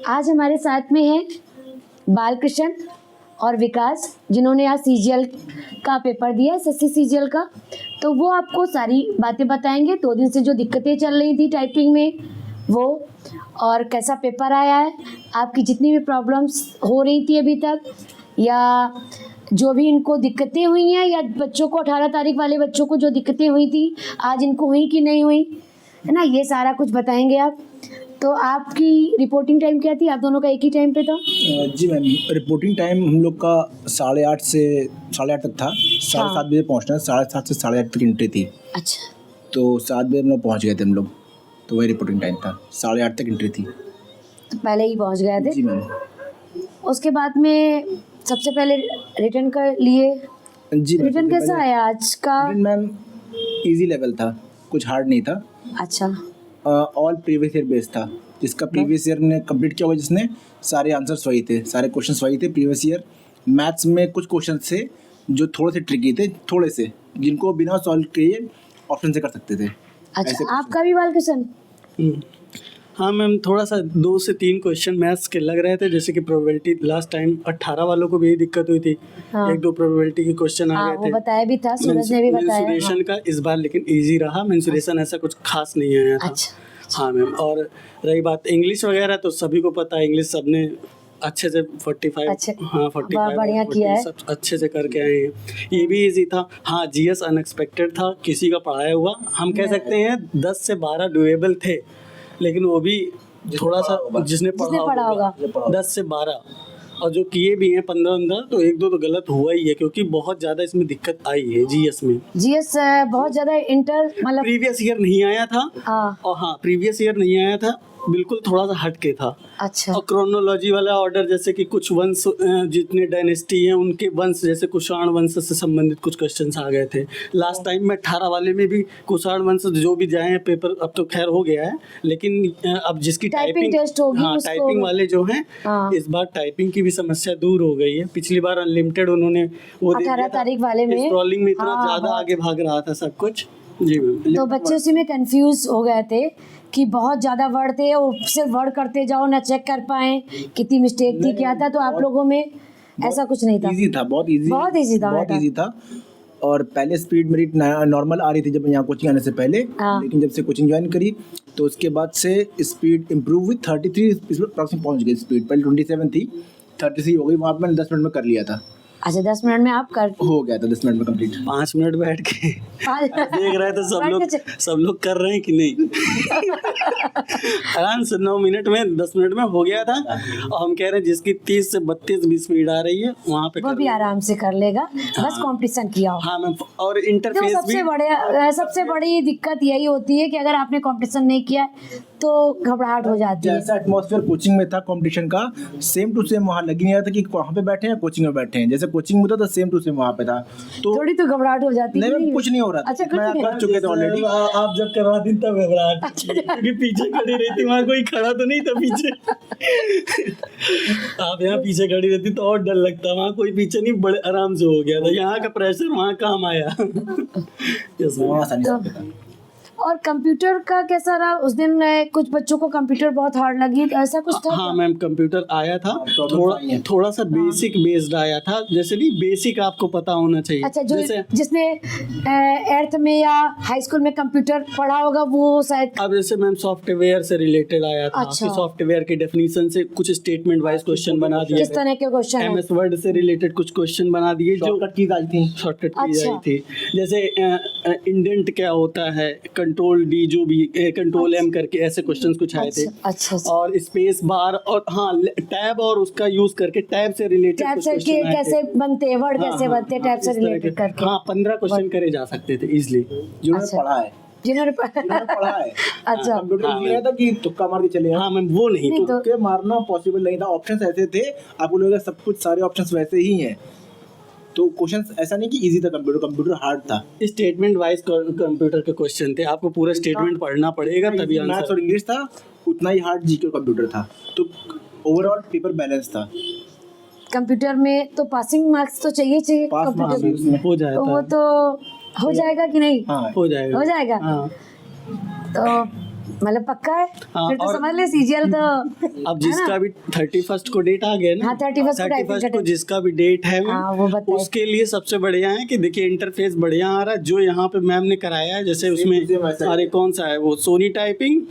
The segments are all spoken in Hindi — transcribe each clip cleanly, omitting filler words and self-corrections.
आज हमारे साथ में है बालकृष्ण और विकास, जिन्होंने आज सीजीएल का पेपर दिया है, एसएससी सीजीएल का। तो वो आपको सारी बातें बताएंगे, 2 दिन से जो दिक्कतें चल रही थी टाइपिंग में वो, और कैसा पेपर आया है, आपकी जितनी भी प्रॉब्लम्स हो रही थी अभी तक, या जो भी इनको दिक्कतें हुई हैं, या बच्चों को 18 तारीख वाले बच्चों को जो दिक्कतें हुई थी आज इनको हुई कि नहीं हुई, है ना, ये सारा कुछ बताएंगे आप। तो आपकी रिपोर्टिंग टाइम क्या थी? आप दोनों का एक ही टाइम पे था? जी मैम, रिपोर्टिंग टाइम हम लोग का 8:30 से 8:30 तक था। 7:30 बजे पहुँचना, 7:30 से 8:30 तक एंट्री थी। अच्छा, तो 7 बजे हम लोग पहुँच गए थे हम लोग, तो वही रिपोर्टिंग टाइम था। 8:30 तक एंट्री थी। तो पहले ही पहुंच गए थे? जी मैम। उसके बाद में सबसे पहले रिटर्न कर लिए। जी मैम। रिटर्न कैसा आया आज का? मैम इजी लेवल था, कुछ हार्ड नहीं था। अच्छा, ऑल प्रीवियस ईयर बेस्ड था। जिसका प्रीवियस ईयर ने कंप्लीट किया हुआ, जिसने सारे आंसर्स वही थे, सारे क्वेश्चंस वही थे प्रीवियस ईयर। मैथ्स में कुछ क्वेश्चन थे जो थोड़े से ट्रिकी थे, थोड़े से, जिनको बिना सॉल्व किए ऑप्शन से कर सकते थे। अच्छा, आपका भी बालकृष्ण? हाँ मैम, थोड़ा सा 2 से 3 क्वेश्चन मैथ्स के लग रहे थे, जैसे कि प्रोबेबिलिटी लास्ट टाइम 18 वालों को भी यही दिक्कत हुई थी। हाँ। 1-2 प्रोबेबिलिटी के क्वेश्चन आ हाँ, गए वो थे। बताया भी था, सूरज ने भी बताया। मेंसुरेशन का इस बार लेकिन इजी रहा, मेंसुरेशन ऐसा कुछ खास नहीं आया था। अच्छा। हाँ मैम, और रही बात इंग्लिश वगैरह, तो सभी को पता है इंग्लिश सबने अच्छे से 45, अच्छे, हाँ 45 बढ़िया किया है, सब अच्छे से करके आए हैं। ये भी इजी था। हाँ, जीएस अनएक्सपेक्टेड था, किसी का पढ़ाया हुआ, हम कह सकते हैं 10 से 12 डुएबल थे, लेकिन वो भी थोड़ा सा जिसने पढ़ा होगा 10 से 12, और जो किए भी हैं 15, तो 1-2 तो गलत हुआ ही है, क्योंकि बहुत ज़्यादा इसमें दिक्कत आई है जीएस में। जीएस बहुत ज़्यादा इंटर मतलब प्रीवियस ईयर नहीं आया था। हाँ। और हाँ, प्रीवियस ईयर नहीं आया था, बिल्कुल थोड़ा सा हटके था। अच्छा। और क्रोनोलॉजी वाला ऑर्डर, जैसे कि कुछ वंश, जितने डायनेस्टी हैं उनके वंश, जैसे कुषाण वंश से संबंधित कुछ क्वेश्चंस आ गए थे। लास्ट टाइम में 18 वाले में भी कुषाण वंश जो भी जाए हैं पेपर, अब तो खैर हो गया है, लेकिन अब जिसकी टाइपिंग टेस्ट होगी, हाँ, टाइपिंग वाले जो हैं, हाँ। इस बार टाइपिंग की भी समस्या दूर हो गई है। पिछली बार अनलिमिटेड उन्होंने वो 18 तारीख वाले में स्क्रॉलिंग में इतना हाँ, ज़्यादा आगे भाग रहा था सब कुछ। जी मैम। तो बच्चे उसी में कंफ्यूज हो गए थे कि बहुत ज़्यादा वर्ड थे, वो सिर्फ वर्ड करते जाओ, ना चेक कर पाए कितनी मिस्टेक थी क्या था। तो आप लोगों में ऐसा कुछ नहीं था? इजी था, बहुत इजी था, बहुत इजी था। और पहले स्पीड मेरी नॉर्मल आ रही थी जब यहाँ कोचिंग आने से पहले, लेकिन जब से कोचिंग ज्वाइन करी तो उसके बाद से स्पीड इम्प्रूव हुई। 33 अप्रॉक्सिमेट पहुँच गई स्पीड। पहले 27 थी, 33 हो गई। वहाँ पर मैंने 10 मिनट में कर लिया था। अच्छा, 10 मिनट में आप कर हो गया था, 10 मिनट में कंप्लीट। 5 मिनट बैठ के देख रहे थे सब लोग कर रहे हैं कि नहीं। आराम से 9 मिनट में 10 मिनट में हो गया था। और हम कह रहे हैं जिसकी 30 से 32 भी स्पीड आ रही है वहाँ पे वो भी आराम से कर लेगा, बस कंपटीशन किया हो। हाँ मैम, और इंटरफेस भी सबसे बड़ी दिक्कत यही होती है कि अगर आपने कंपटीशन नहीं किया तो घबराहट हो जाती है। जैसा एटमॉस्फेयर कोचिंग में था कंपटीशन का, सेम टू सेम वहाँ लग नहीं रहा था कि वहाँ पे बैठे हैं कोचिंग में बैठे हैं। जैसे कोचिंग में था तो सेम टू सेम वहाँ पे था। तो थोड़ी तो घबराहट हो जाती है। नहीं, कुछ नहीं हो रहा था। अच्छा, कुछ नहीं कर चुके थे ऑलरेडी। आप जब करवा दी तब घबराहट, क्योंकि पीछे खड़ी रहती, वहाँ कोई खड़ा तो नहीं था पीछे। आप यहाँ पीछे खड़ी रहती तो और डर लगता, वहाँ कोई पीछे नहीं, बड़े आराम से हो गया था। यहाँ का प्रेशर वहाँ काम आया। और कंप्यूटर का कैसा रहा उस दिन? कुछ बच्चों को कंप्यूटर बहुत हार्ड लगी, ऐसा कुछ था? हाँ मैम, कंप्यूटर आया था, थोड़ा सा बेसिक बेस्ड आया था। जैसे नहीं, बेसिक आपको पता होना चाहिए। अच्छा, जिसने 8th में या हाई स्कूल में कंप्यूटर पढ़ा होगा वो शायद। अब जैसे मैम सॉफ्टवेयर से रिलेटेड आया था। अच्छा। सॉफ्टवेयर की डेफिनेशन से कुछ स्टेटमेंट वाइज क्वेश्चन बना दिए। किस तरह के क्वेश्चन? एमएस वर्ड से रिलेटेड कुछ क्वेश्चन बना दिए, जो शॉर्टकट की अच्छा। आई थी। जैसे इंडेंट क्या होता है, कंट्रोल डी, जो भी कंट्रोल एम करके ऐसे क्वेश्चंस कुछ आए थे। अच्छा। और स्पेस बार, और हाँ टैब, और उसका यूज करके टैब से रिलेटेड कैसे बनते हैं वर्ड, कैसे बनते हैं टैब से रिलेटेड करके। हाँ, 15 क्वेश्चन करे जा सकते थे इजिली, जिन्होंने पढ़ा है। जिन्होंने पढ़ा है। अच्छा, कंप्यूटर में था कि तुक्का मार के चले। हाँ मैम, वो नहीं, तुक्के मारना पॉसिबल नहीं था। ऑप्शंस ऐसे थे, आप लोगों का सब कुछ, सारे ऑप्शंस वैसे ही हैं। तो क्वेश्चंस ऐसा नहीं कि इजी था, कंप्यूटर हार्ड था। स्टेटमेंट वाइज कंप्यूटर के क्वेश्चन थे, आपको पूरा स्टेटमेंट पढ़ना पड़ेगा तभी आंसर। मैथ्स और इंग्लिश था, उतना ही हार्ड जीके कंप्यूटर था। तो ओवरऑल पेपर बैलेंस था। कंप्यूटर में तो पासिंग मार्क्स तो चाहिए कंप्यूटर में हो जाएगा। तो वो तो हो जाएगा कि नहीं? हो जाएगा। तो मतलब पक्का है हाँ, फिर तो और- समझ ले सीजीएल तो अब जिसका भी 31st को डेट आ गया ना, हाँ, 31st को 31st को date। जिसका भी डेट है हाँ, वो बताइए। उसके लिए सबसे बढ़िया है कि देखिए इंटरफेस बढ़िया आ रहा है जो यहाँ पे मैम ने कराया है। जैसे उसमें same वैसा ही। अरे कौन सा है वो, सोनी टाइपिंग,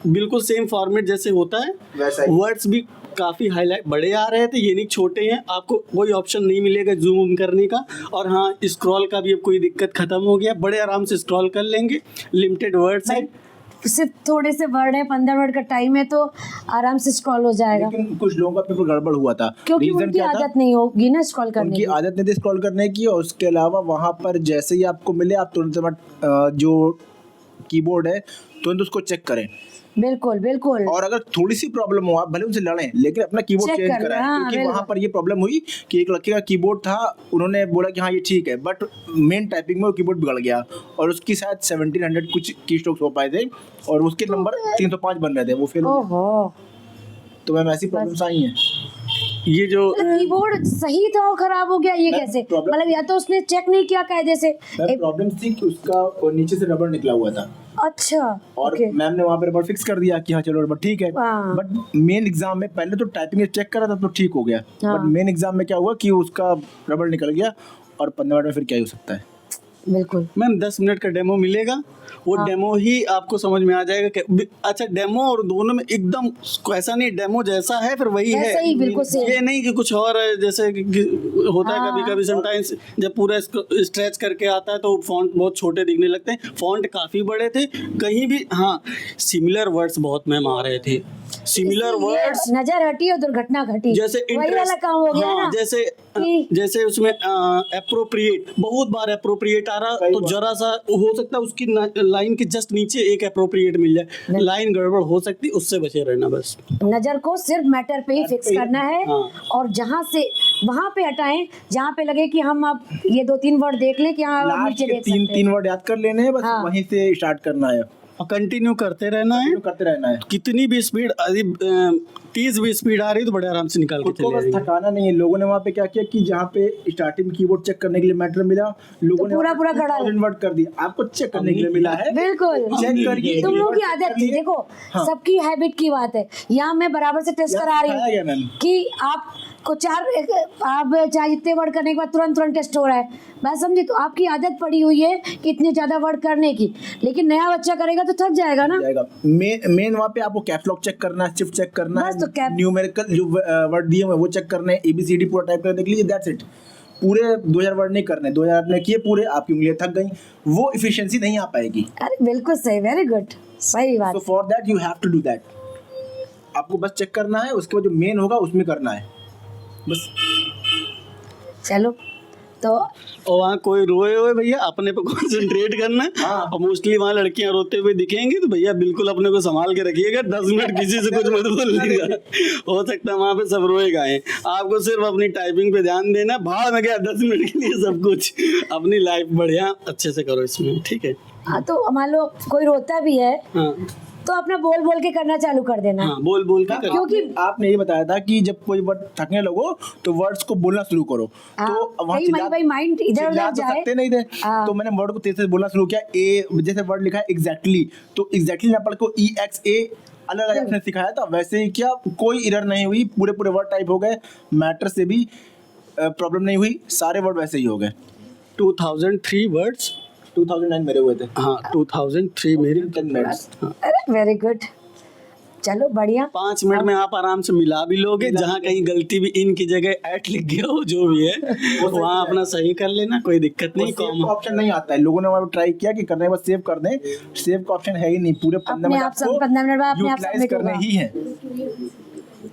बिल्कुल सेम फॉर्मेट जैसे होता है। वैसा ही। वर्ड्स भी काफ़ी हाईलाइट बड़े आ रहे थे, ये नहीं छोटे हैं। आपको कोई ऑप्शन नहीं मिलेगा जूम करने का, और हाँ स्क्रॉल का भी अब कोई दिक्कत खत्म हो गया, बड़े आराम से स्क्रॉल कर लेंगे। लिमिटेड वर्ड्स है, सिर्फ थोड़े से वर्ड है, 15 मिनट का टाइम है तो आराम से स्क्रॉल हो जाएगा, लेकिन कुछ लोगों का पेपर गड़बड़ हुआ था। क्योंकि रीजन उनकी क्या था? आदत नहीं होगी ना स्क्रॉल करने उनकी की। आदत नहीं थी स्क्रॉल करने की, और उसके अलावा वहाँ पर जैसे ही आपको मिले आप तुरंत जो कीबोर्ड है तुरंत उसको चेक करें, बिल्कुल बिल्कुल। और अगर थोड़ी सी प्रॉब्लम हो आप भले उनसे लड़ें लेकिन अपना कीबोर्ड Check चेंज कर लें, कराएं। हाँ, क्योंकि बिल्कुल। वहाँ पर ये प्रॉब्लम हुई कि एक लड़के का कीबोर्ड था, उन्होंने बोला कि हाँ ये ठीक है, बट मेन टाइपिंग में वो कीबोर्ड बिगड़ गया और उसकी शायद 1700 कुछ की स्ट्रोक्स हो पाए थे और उसके नंबर 305 बन रहे थे, वो फेल हो गया। ओहो, तो मैम ऐसी प्रॉब्लम्स आई हैं। ये जो कीबोर्ड सही था और खराब हो गया, ये मैम, कैसे? problem- मतलब या तो उसने चेक नहीं किया कायदे से। प्रॉब्लम थी कि उसका वो नीचे से रबड़ निकला हुआ था अच्छा, और ओके। मैम ने वहाँ पे रबड़ फिक्स कर दिया कि हाँ चलो रबड़ ठीक है, हाँ। बट मेन एग्जाम में पहले तो टाइपिंग चेक करा था तो ठीक हो गया, हाँ। बट मेन एग्जाम में क्या हुआ कि उसका रबड़ निकल गया और 15 मिनट में फिर क्या ही हो सकता है। बिल्कुल। मैम 10 मिनट का डेमो मिलेगा, वो हाँ। डेमो ही आपको समझ में आ जाएगा कि अच्छा डेमो और दोनों में एकदम ऐसा नहीं, डेमो जैसा है फिर वही है, वैसा ही, बिल्कुल same। ये नहीं कि कुछ और है। जैसे कि होता है हाँ। कभी कभी समटाइम्स जब पूरा स्ट्रेच करके आता है तो फॉन्ट बहुत छोटे दिखने लगते हैं, फॉन्ट काफी बड़े थे कहीं भी। हाँ, सिमिलर वर्ड्स बहुत मैम आ रहे थे, सिमिलर इसलिए वर्ड्स नजर हटी और दुर्घटना घटी, जैसे वही वाला interest- काम हो गया हाँ, ना। जैसे कि- जैसे उसमें अप्रोप्रिएट, बहुत बार अप्रोप्रिएट आ रहा कई तो बार। जरा सा हो सकता है उसकी लाइन के जस्ट नीचे एक अप्रोप्रिएट मिल जाए, लाइन गड़बड़ हो सकती, उससे बचे रहना बस। नजर को सिर्फ मैटर पे ही फिक्स करना है, हाँ। और जहाँ से वहाँ पे हटाएं जहाँ पे लगे कि हम अब ये 2-3 वर्ड देख लें कि हाँ अब लास्ट नीचे के देख सकते हैं। 3 वर्ड याद कर लेने हैं बस, हाँ। वहीं से स्टार्ट करना है, और कंटिन्यू करते रहना है, कंटिन्यू करते रहना है। कितनी भी स्पीड 30 भी स्पीड आ रही तो बड़े आराम से निकाल के खुद को चले बस जाएंगे। थकाना नहीं है। लोगों ने वहाँ पे क्या किया कि जहाँ पे स्टार्टिंग में कीबोर्ड चेक करने के लिए मैटर मिला, लोगों ने पूरा- पूरा गड़ा 2000 वर्ड कर दिया, आपको चेक करने के लिए मिला है, बिल्कुल। चेक करके तुम लोगों की check आदत कर थी, लिए। देखो हाँ। सबकी हैबिट की बात है। यहाँ मैं बराबर से टेस्ट यहाँ करा रही सिखाया गया मैम। हूँ कि आपको आप चाहे जितने वर्ड करने के बाद तुरंत टेस्ट हो रहा है, बात समझी? तो आपकी आदत पड़ी हुई है कि इतने ज्यादा वर्ड करने की, लेकिन नया बच्चा करेगा तो थक जाएगा ना। जाएगा। मेन वहाँ पे आपको कैप लॉक चेक करना है, शिफ्ट चेक करना बस तो है, cap- न्यूमेरिकल जो वर्ड दिए हुए हैं वो चेक करने हैं, ABCD पूरा टाइप कर देख लीजिए, दैट्स इट। पूरे 2000 वर्ड नहीं करने, 2000 आपने किए पूरे, आपकी उंगलियां थक गई, वो इफिशिएंसी नहीं आ पाएगी। अरे बिल्कुल सही, वेरी गुड, सही बात। So for that you have to do that. आपको बस चेक करना है, उसके बाद जो मेन होगा उसमें करना है बस। चलो तो और वहाँ कोई रोए हुए भैया अपने पे कंसंट्रेट करना है। हाँ। और मोस्टली वहाँ लड़कियां रोते हुए दिखेंगी तो भैया बिल्कुल अपने को संभाल के रखिएगा, 10 मिनट किसी से कुछ मत बोलिएगा, हो सकता है वहाँ पे सब रोए गए। आपको सिर्फ अपनी टाइपिंग पे ध्यान देना, भाड़ में गया 10 मिनट के लिए सब कुछ, अपनी लाइफ बढ़िया अच्छे से करो इसमें, ठीक है। हाँ, तो मान लो कोई रोता भी है हाँ तो अपना बोल बोल के करना चालू कर देना। हाँ, बोल बोल के करो। क्योंकि आपने ये बताया था कि जब कोई वर्ड थकने लगो तो वर्ड्स को बोलना शुरू करो, हाँ, तो वहाँ कहीं भाई माइंड इधर चिल्ला उधर तो जाए। सकते नहीं थे, हाँ। तो मैंने वर्ड को तेज से बोलना शुरू किया। ए जैसे वर्ड लिखा है एग्जैक्टली, तो एग्जैक्टली ना पढ़ को EXA अलग अलग आपने सिखाया था, वैसे ही क्या कोई एरर नहीं हुई, पूरे पूरे वर्ड टाइप हो गए, मैटर से भी प्रॉब्लम नहीं हुई, सारे वर्ड वैसे ही हो गए। 2003 वर्ड्स, 2009 मेरे हुए थे। हाँ 2003 मेरी 10 मिनट्स। अरे वेरी गुड, चलो बढ़िया। 5 मिनट में आप आराम से मिला भी लोगे, जहाँ कहीं गलती भी इन की जगह एट लिख गया हो जो भी है वहाँ अपना सही कर लेना, कोई दिक्कत नहीं। सेव का ऑप्शन नहीं आता है, लोगों ने वहाँ ट्राई किया कि करने के बाद सेव कर दें, सेव का ऑप्शन है ही नहीं, पूरे 15 अपने मिनट आप सब आपको 15 मिनट बाद अपने आप यूटिलाइज सबमिट करने होगा। ही है।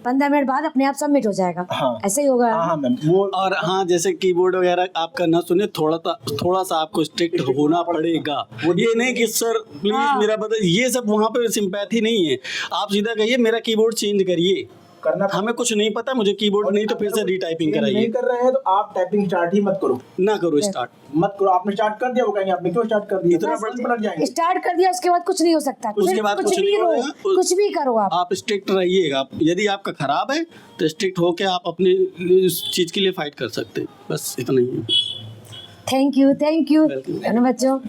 15 मिनट बाद अपने आप सबमिट हो जाएगा। हाँ। ऐसे ही होगा। हाँ हाँ मैम, वो और हाँ जैसे कीबोर्ड वगैरह आपका ना सुने, थोड़ा सा आपको स्ट्रिक्ट होना पड़ेगा। ये नहीं कि सर प्लीज हाँ। मेरा बता, ये सब वहाँ पे सिंपैथी नहीं है। आप सीधा कहिए मेरा कीबोर्ड चेंज करिए, करना हमें कुछ नहीं पता, मुझे कीबोर्ड नहीं तो फिर से रीटाइपिंग नहीं कराइए, कर रहे हैं तो आप टाइपिंग स्टार्ट ही मत करो, ना करो स्टार्ट। मत करो। आपने स्टार्ट कर दिया, वो कहेंगे आपने क्यों स्टार्ट कर दिया, इतना बस पलट जाएंगे। स्टार्ट कर दिया, उसके बाद कुछ नहीं हो सकता। उसके फिर बाद कुछ कुछ भी नहीं रो, होगा। कुछ भी करो आप स्ट्रिक्ट रहिएगा। यदि आपका खराब है तो स्ट्रिक्ट होके आप अपने इस चीज के लिए फाइट कर सकते हैं, बस इतना ही है। Thank you Welcome. बच्चों।